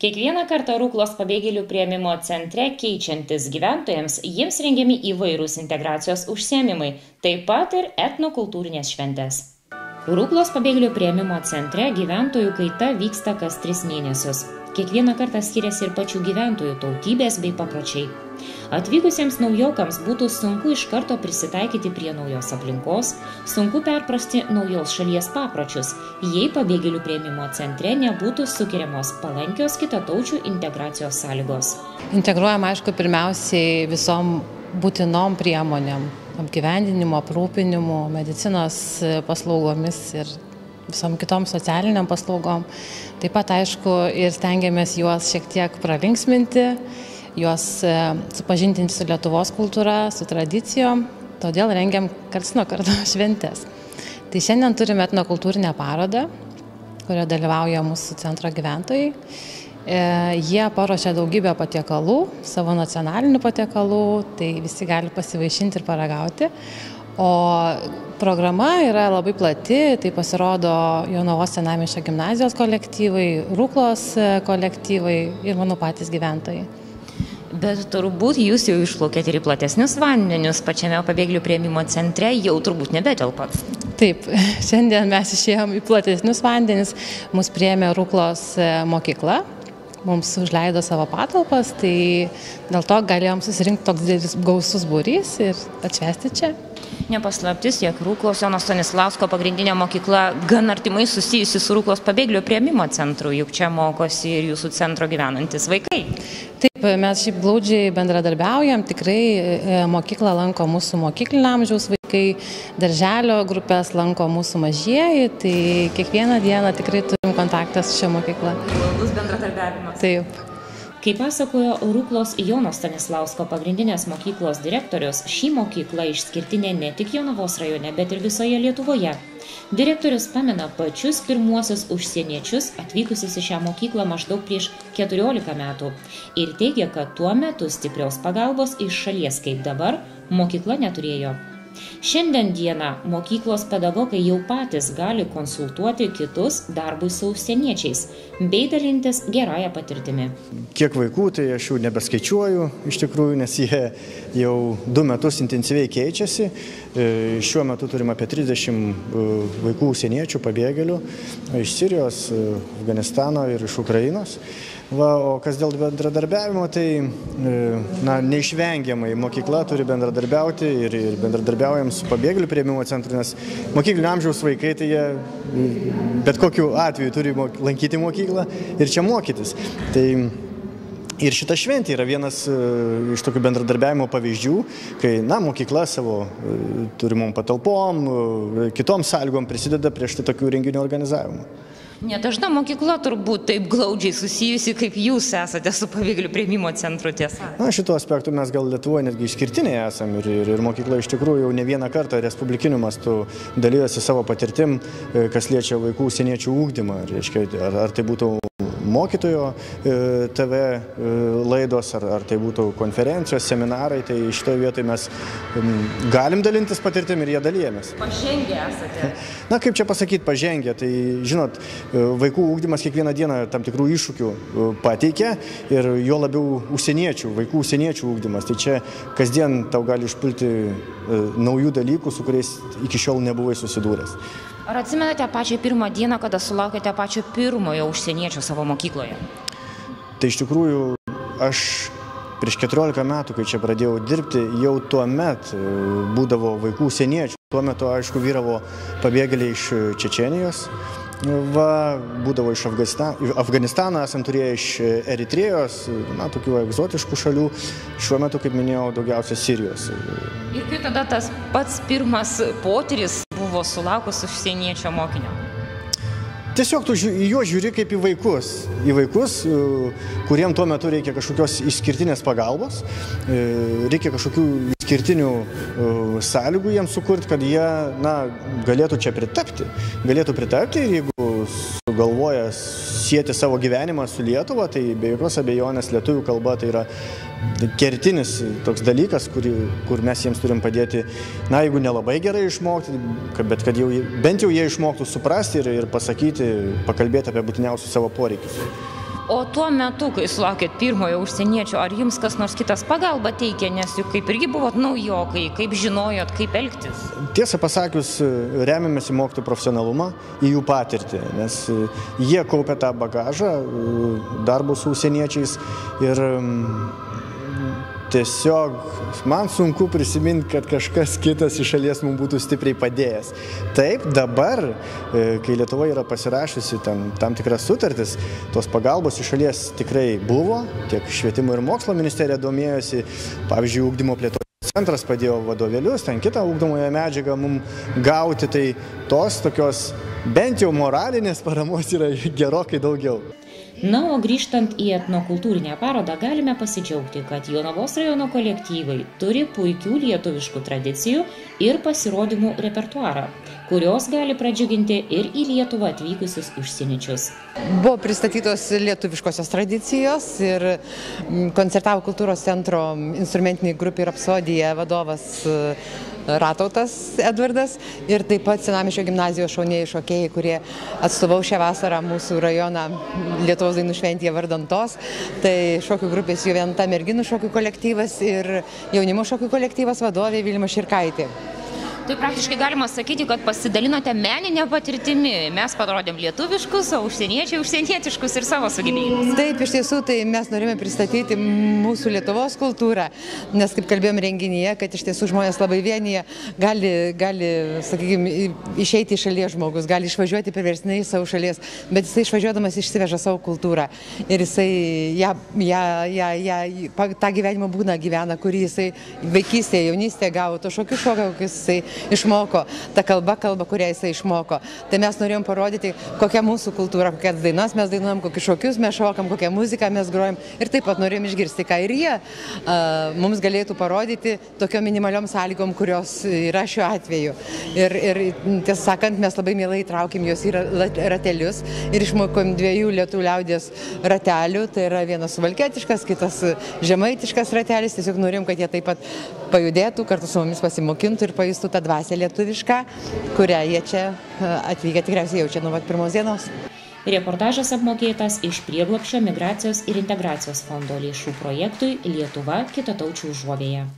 Kiekvieną kartą Ruklos pabėgėlių priėmimo centre keičiantis gyventojams, jiems rengiami įvairūs integracijos užsiėmimai, taip pat ir etnokultūrinės šventės. Ruklos pabėgėlių priėmimo centre gyventojų kaita vyksta kas 3 mėnesius. Kiekvieną kartą skiriasi ir pačių gyventojų tautybės bei papročiai. Atvykusiems naujokams būtų sunku iš karto prisitaikyti prie naujos aplinkos, sunku perprasti naujos šalies papročius, jei pabėgėlių priėmimo centre nebūtų sukuriamos palankios kitataučių integracijos sąlygos. Integruojam, aišku, pirmiausiai visom būtinom priemonėm, apgyvendinimo, aprūpinimu, medicinos paslaugomis ir visom kitom socialiniam paslaugom. Taip pat, aišku, ir stengiamės juos šiek tiek pralinksminti, juos supažindinti su Lietuvos kultūra, su tradicijom, todėl rengiam karts nuo karto šventės. Tai šiandien turime etnokultūrinę parodą, kurioje dalyvauja mūsų centro gyventojai. Jie paruošia daugybę patiekalų, savo nacionalinių patiekalų, tai visi gali pasivaišinti ir paragauti. O programa yra labai plati, tai pasirodo Jonavos senamiesčio gimnazijos kolektyvai, Ruklos kolektyvai ir mano patys gyventojai. Bet turbūt jūs jau išplaukėt ir į platesnius vandenius, pačiame pabėgėlių priėmimo centre jau turbūt nebetelpat. Taip, šiandien mes išėjom į platesnius vandenis, mus priėmė Ruklos mokykla, mums užleido savo patalpas, tai dėl to galėjom susirinkti toks didelis gausus būrys ir atšvęsti čia. Nepaslaptis, jog Ruklos Jono Stanislausko pagrindinė mokykla gan artimai susijusi su Ruklos pabėgėlių priėmimo centru, juk čia mokosi ir jūsų centro gyvenantis vaikai. Taip, mes šiaip glaudžiai bendradarbiaujam, tikrai mokyklą lanko mūsų mokyklinio amžiaus vaikai, darželio grupės lanko mūsų mažieji, tai kiekvieną dieną tikrai turim kontaktą su šia mokykla. Glaudus bendradarbiavimas. Taip. Kaip pasakojo Ruklos Jono Stanislausko pagrindinės mokyklos direktorius, šį mokyklą išskirtinė ne tik Jonavos rajone, bet ir visoje Lietuvoje. Direktorius pamena pačius pirmuosius užsieniečius atvykusius į šią mokyklą maždaug prieš 14 metų ir teigia, kad tuo metu stiprios pagalbos iš šalies kaip dabar mokykla neturėjo. Šiandien dieną mokyklos pedagogai jau patys gali konsultuoti kitus darbui su užsieniečiais bei dalintis gerąją patirtimi. Kiek vaikų, tai aš jau nebeskaičiuoju iš tikrųjų, nes jie jau 2 metus intensyviai keičiasi. Šiuo metu turim apie 30 vaikų užsieniečių pabėgėlių iš Sirijos, Afganistano ir iš Ukrainos. O kas dėl bendradarbiavimo, tai neišvengiamai mokykla turi bendradarbiauti ir bendradarbiaujam su pabėgėlių priėmimo centru, nes mokyklinio amžiaus vaikai, tai jie bet kokiu atveju turi lankyti mokyklą ir čia mokytis. Tai ir šita šventė yra vienas iš tokių bendradarbiavimo pavyzdžių, kai mokykla savo turimom patalpom, kitom sąlygom prisideda prie štai tokių renginių organizavimo. Nedažna mokykla turbūt taip glaudžiai susijusi, kaip jūs esate su pabėgėlių priėmimo centru, tiesa. Šituo aspektu mes gal Lietuvoje netgi išskirtiniai esam ir mokykla iš tikrųjų jau ne vieną kartą respublikiniu mastu dalyjosi savo patirtim, kas liečia vaikų užsieniečių ugdymą. Ar tai būtų mokytojo TV laidos, ar tai būtų konferencijos, seminarai, tai šitoje vietoje mes galim dalintis patirtim ir jie dalyjamės. Pažengę esate. Kaip čia pasakyti pažengę, tai žinot, vaikų ugdymas kiekvieną dieną tam tikrų iššūkių pateikia ir jo labiau vaikų užsieniečių ugdymas. Tai čia kasdien tau gali išpulti naujų dalykų, su kuriais iki šiol nebuvai susidūręs. Ar atsimenate pačią pirmą dieną, kada sulaukėte pačio pirmojo užsieniečio savo mokykloje? Tai iš tikrųjų aš prieš 14 metų, kai čia pradėjau dirbti, jau tuo met būdavo vaikų užsieniečių. Tuo metu, aišku, vyravo pabėgėliai iš Čečenijos, būdavo iš Afganistano, esam turėję iš Eritrėjos, tokių egzotiškų šalių, šiuo metu, kaip minėjau, daugiausia Sirijos. Ir kaip tada tas pats pirmas potyris buvo sulaukus užsieniečio mokinio? Tiesiog tu į juos žiūri kaip į vaikus, kuriem tuo metu reikia kažkokios išskirtinės pagalbos, reikia kažkokių išskirtinių sąlygų jiems sukurti, kad jie galėtų čia pritapti. Galėtų pritapti ir jeigu sugalvoja sieti savo gyvenimą su Lietuva, tai be jokios abejonės lietuvių kalba tai yra kertinis toks dalykas, kur mes jiems turim padėti, jeigu nelabai gerai išmokti, bet kad bent jau jie išmoktų suprasti ir pasakyti, pakalbėti apie būtiniausius savo poreikius. O tuo metu, kai sulaukėt pirmojo užsieniečio, ar jums kas nors kitas pagalbą teikė, nes juk kaip irgi buvot naujokai, kaip žinojot, kaip elgtis? Tiesą pasakius, remiamės į mokytojų profesionalumą, į jų patirtį, nes jie kaupia tą bagažą darbo su užsieniečiais ir tiesiog man sunku prisiminti, kad kažkas kitas iš šalies mums būtų stipriai padėjęs. Taip, dabar, kai Lietuva yra pasirašiusi tam tikras sutartis, tos pagalbos iš šalies tikrai buvo, tiek švietimo ir mokslo ministerija domėjosi, pavyzdžiui, ugdymo plėtros centras padėjo vadovėlius, ten kitą ugdomoją medžiagą mums gauti, tai tos tokios bent jau moralinės paramos yra gerokai daugiau. Na, o grįžtant į etnokultūrinę parodą, galime pasidžiaugti, kad Jonavos rajono kolektyvai turi puikių lietuviškų tradicijų ir pasirodymų repertuarą, kurios gali pradžiuginti ir į Lietuvą atvykusius užsieniečius. Buvo pristatytos lietuviškosios tradicijos ir koncertavo kultūros centro instrumentiniai grupė Rapsodija vadovas Ratautas Edvardas ir taip pat Senamiesčio gimnazijos šaunieji šokėjai, kurie atstovau šią vasarą mūsų rajoną Lietuvos dainų šventėje vardan tos. Tai šokių grupės Juventa merginų šokių kolektyvas ir jaunimo šokių kolektyvas vadovė Vilma Širkaitė. Tai praktiškai galima sakyti, kad pasidalinote meninę patirtimi. Mes parodėm lietuviškus, o užsieniečiai užsienietiškus ir savo sugebėjimus. Taip, iš tiesų, tai mes norime pristatyti mūsų Lietuvos kultūrą, nes kaip kalbėjom renginyje, kad iš tiesų žmonės labai vienyje gali, sakykime, išeiti iš šalies žmogus, gali išvažiuoti priverstinai į savo šalies, bet jisai išvažiuodamas išsiveža savo kultūrą ir jisai tą gyvenimo būdą gyvena, kurį jisai vaikystėje, jaunystėje gavo, to šokių šoką, kokius jisai išmoko, ta kalba, kurią jisai išmoko. Tai mes norėjom parodyti, kokia mūsų kultūra, kokias dainas mes dainuojam, kokius šokius mes šokam, kokią muziką mes grojam ir taip pat norėjom išgirsti, ką ir jie mums galėtų parodyti tokiom minimaliom sąlygom, kurios yra šiuo atveju. Ir tiesą sakant, mes labai mielai įtraukėm juos į ratelius ir išmokom 2 lietuvių liaudies ratelių, tai yra vienas suvalkietiškas, kitas žemaitiškas ratelis, tiesiog norėjom, kad jie taip pat pajudėtų, kartu su mumis pasimokintų ir pajustų tą dvasią lietuvišką, kurią jie čia atvykę tikriausiai jaučia nuo pat pirmos dienos. Reportažas apmokėtas iš Prieglobsčio, migracijos ir integracijos fondo lėšų projektui Lietuva kitataučių užuovėje.